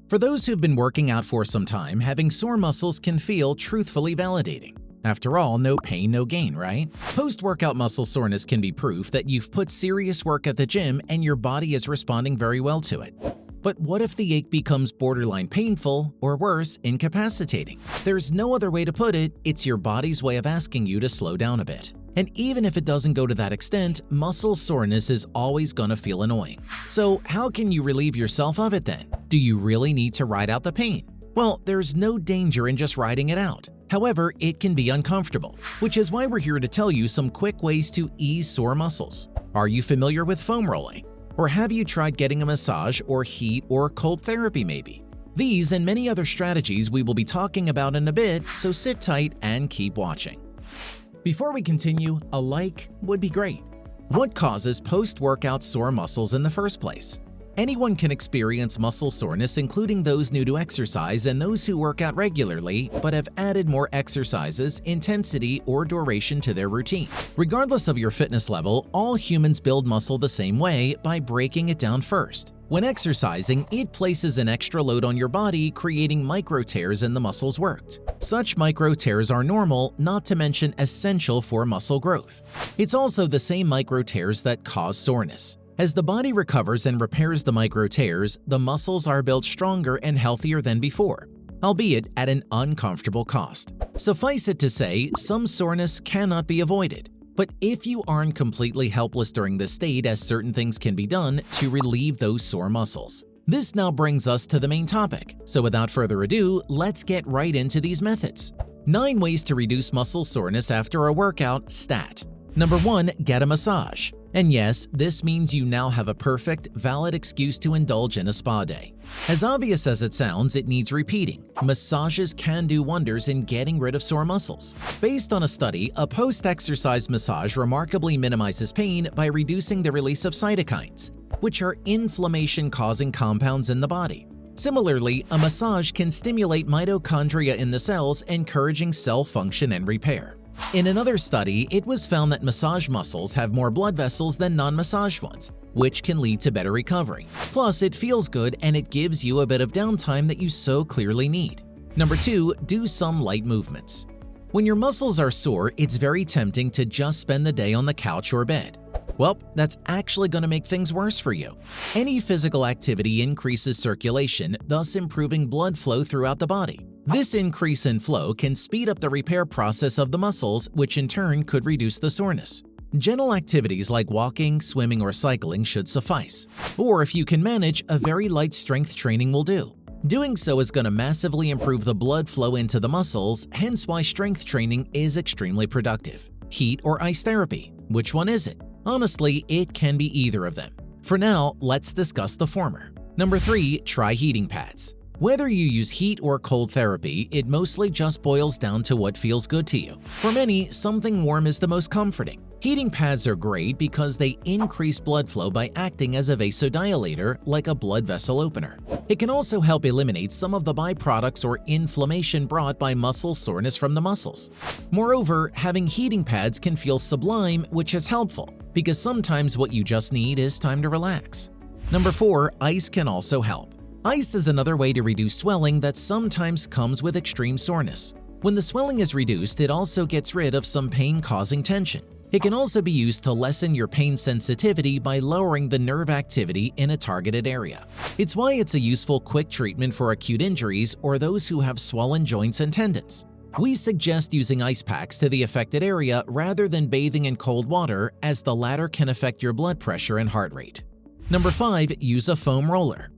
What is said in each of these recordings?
For those who've been working out for some time, having sore muscles can feel truthfully validating. After all, no pain, no gain, right? Post-workout muscle soreness can be proof that you've put serious work at the gym and your body is responding very well to it. But what if the ache becomes borderline painful, or worse, incapacitating? There's no other way to put it, it's your body's way of asking you to slow down a bit. And even if it doesn't go to that extent, muscle soreness is always gonna feel annoying. So how can you relieve yourself of it then? Do you really need to ride out the pain? Well, there's no danger in just riding it out. However, it can be uncomfortable, which is why we're here to tell you some quick ways to ease sore muscles. Are you familiar with foam rolling? Or have you tried getting a massage or heat or cold therapy maybe? These and many other strategies we will be talking about in a bit, so sit tight and keep watching. Before we continue, a like would be great. What causes post-workout sore muscles in the first place? Anyone can experience muscle soreness, including those new to exercise and those who work out regularly but have added more exercises, intensity, or duration to their routine. Regardless of your fitness level, all humans build muscle the same way, by breaking it down first. When exercising, it places an extra load on your body, creating micro tears in the muscles worked. Such micro tears are normal, not to mention essential for muscle growth. It's also the same micro tears that cause soreness. As the body recovers and repairs the micro tears, the muscles are built stronger and healthier than before, albeit at an uncomfortable cost. Suffice it to say, some soreness cannot be avoided. But if you aren't completely helpless during this state, as certain things can be done to relieve those sore muscles. This now brings us to the main topic. So without further ado, let's get right into these methods. 9 ways to reduce muscle soreness after a workout, stat. Number 1, get a massage. And yes, this means you now have a perfect, valid excuse to indulge in a spa day. As obvious as it sounds, it needs repeating. Massages can do wonders in getting rid of sore muscles. Based on a study, a post-exercise massage remarkably minimizes pain by reducing the release of cytokines, which are inflammation-causing compounds in the body. Similarly, a massage can stimulate mitochondria in the cells, encouraging cell function and repair. In another study, it was found that massage muscles have more blood vessels than non-massaged ones, which can lead to better recovery. Plus, it feels good and it gives you a bit of downtime that you so clearly need. Number 2, do some light movements. When your muscles are sore, it's very tempting to just spend the day on the couch or bed. Well, that's actually going to make things worse for you. Any physical activity increases circulation, thus improving blood flow throughout the body. This increase in flow can speed up the repair process of the muscles, which in turn could reduce the soreness. Gentle activities like walking, swimming, or cycling should suffice. Or if you can manage, a very light strength training will do. Doing so is going to massively improve the blood flow into the muscles, hence why strength training is extremely productive. Heat or ice therapy? Which one is it? Honestly, it can be either of them. For now, let's discuss the former. Number 3, try heating pads. Whether you use heat or cold therapy, it mostly just boils down to what feels good to you. For many, something warm is the most comforting. Heating pads are great because they increase blood flow by acting as a vasodilator, like a blood vessel opener. It can also help eliminate some of the byproducts or inflammation brought by muscle soreness from the muscles. Moreover, having heating pads can feel sublime, which is helpful, because sometimes what you just need is time to relax. Number 4, ice can also help. Ice is another way to reduce swelling that sometimes comes with extreme soreness. When the swelling is reduced, it also gets rid of some pain-causing tension. It can also be used to lessen your pain sensitivity by lowering the nerve activity in a targeted area. It's why it's a useful quick treatment for acute injuries or those who have swollen joints and tendons. We suggest using ice packs to the affected area rather than bathing in cold water, as the latter can affect your blood pressure and heart rate. Number 5, use a foam roller.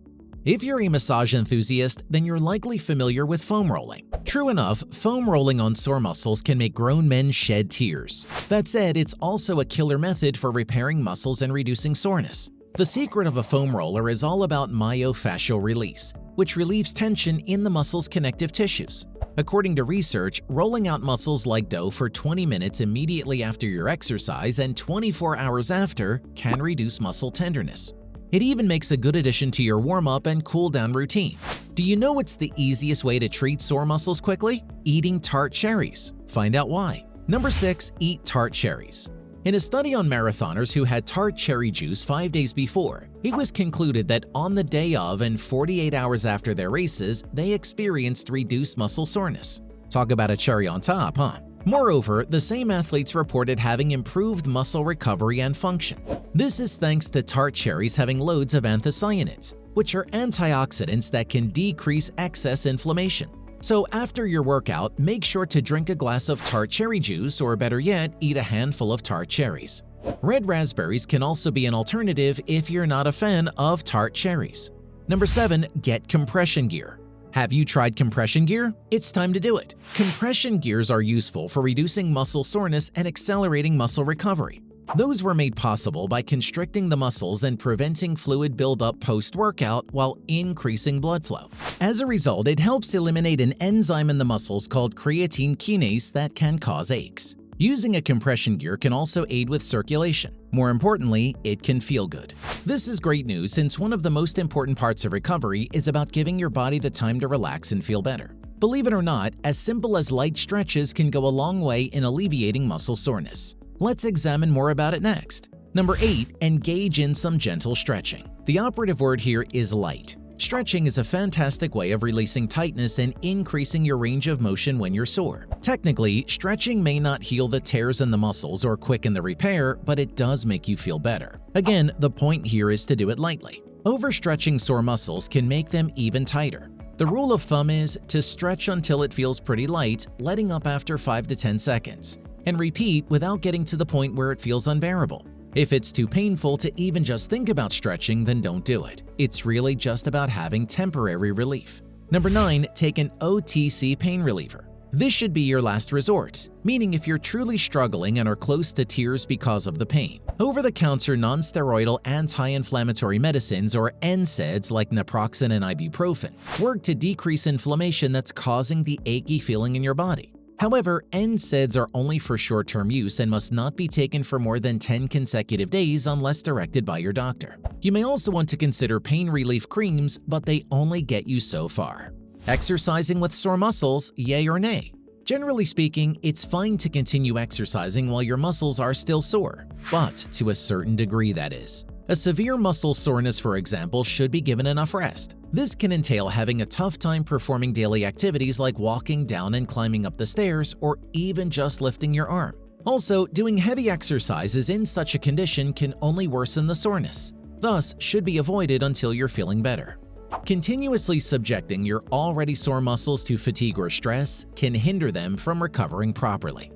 If you're a massage enthusiast, then you're likely familiar with foam rolling. True enough, foam rolling on sore muscles can make grown men shed tears. That said, it's also a killer method for repairing muscles and reducing soreness. The secret of a foam roller is all about myofascial release, which relieves tension in the muscle's connective tissues. According to research, rolling out muscles like dough for 20 minutes immediately after your exercise and 24 hours after can reduce muscle tenderness. It even makes a good addition to your warm-up and cool-down routine. Do you know what's the easiest way to treat sore muscles quickly? Eating Tart Cherries. Find out why. Number 6, eat Tart Cherries. In a study on marathoners who had tart cherry juice 5 days before, it was concluded that on the day of and 48 hours after their races, they experienced reduced muscle soreness. Talk about a cherry on top, huh? Moreover, the same athletes reported having improved muscle recovery and function. This is thanks to tart cherries having loads of anthocyanins, which are antioxidants that can decrease excess inflammation. So after your workout, make sure to drink a glass of tart cherry juice, or better yet, eat a handful of tart cherries. Red raspberries can also be an alternative if you're not a fan of tart cherries. Number 7. Get compression gear. Have you tried compression gear? It's time to do it. Compression gears are useful for reducing muscle soreness and accelerating muscle recovery. Those were made possible by constricting the muscles and preventing fluid buildup post-workout while increasing blood flow. As a result, it helps eliminate an enzyme in the muscles called creatine kinase that can cause aches. Using a compression gear can also aid with circulation. More importantly, it can feel good. This is great news since one of the most important parts of recovery is about giving your body the time to relax and feel better. Believe it or not, as simple as light stretches can go a long way in alleviating muscle soreness. Let's examine more about it next. Number 8. Engage in some gentle stretching. The operative word here is light. Stretching is a fantastic way of releasing tightness and increasing your range of motion when you're sore. Technically, stretching may not heal the tears in the muscles or quicken the repair, but it does make you feel better. Again, the point here is to do it lightly. Overstretching sore muscles can make them even tighter. The rule of thumb is to stretch until it feels pretty light, letting up after 5 to 10 seconds, and repeat without getting to the point where it feels unbearable. If it's too painful to even just think about stretching, then don't do it. It's really just about having temporary relief. Number 9. Take an OTC pain reliever. This should be your last resort, meaning if you're truly struggling and are close to tears because of the pain. Over-the-counter non-steroidal anti-inflammatory medicines, or NSAIDs, like naproxen and ibuprofen, work to decrease inflammation that's causing the achy feeling in your body. However, NSAIDs are only for short-term use and must not be taken for more than 10 consecutive days unless directed by your doctor. You may also want to consider pain relief creams, but they only get you so far. Exercising with sore muscles, yay or nay? Generally speaking, it's fine to continue exercising while your muscles are still sore, but to a certain degree, that is. A severe muscle soreness, for example, should be given enough rest. This can entail having a tough time performing daily activities like walking down and climbing up the stairs, or even just lifting your arm. Also, doing heavy exercises in such a condition can only worsen the soreness, thus should be avoided until you're feeling better. Continuously subjecting your already sore muscles to fatigue or stress can hinder them from recovering properly.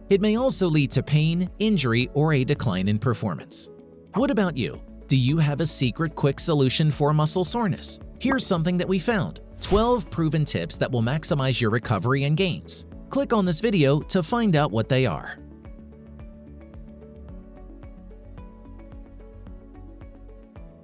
It may also lead to pain, injury, or a decline in performance. What about you? Do you have a secret quick solution for muscle soreness? Here's something that we found: 12 proven tips that will maximize your recovery and gains. Click on this video to find out what they are.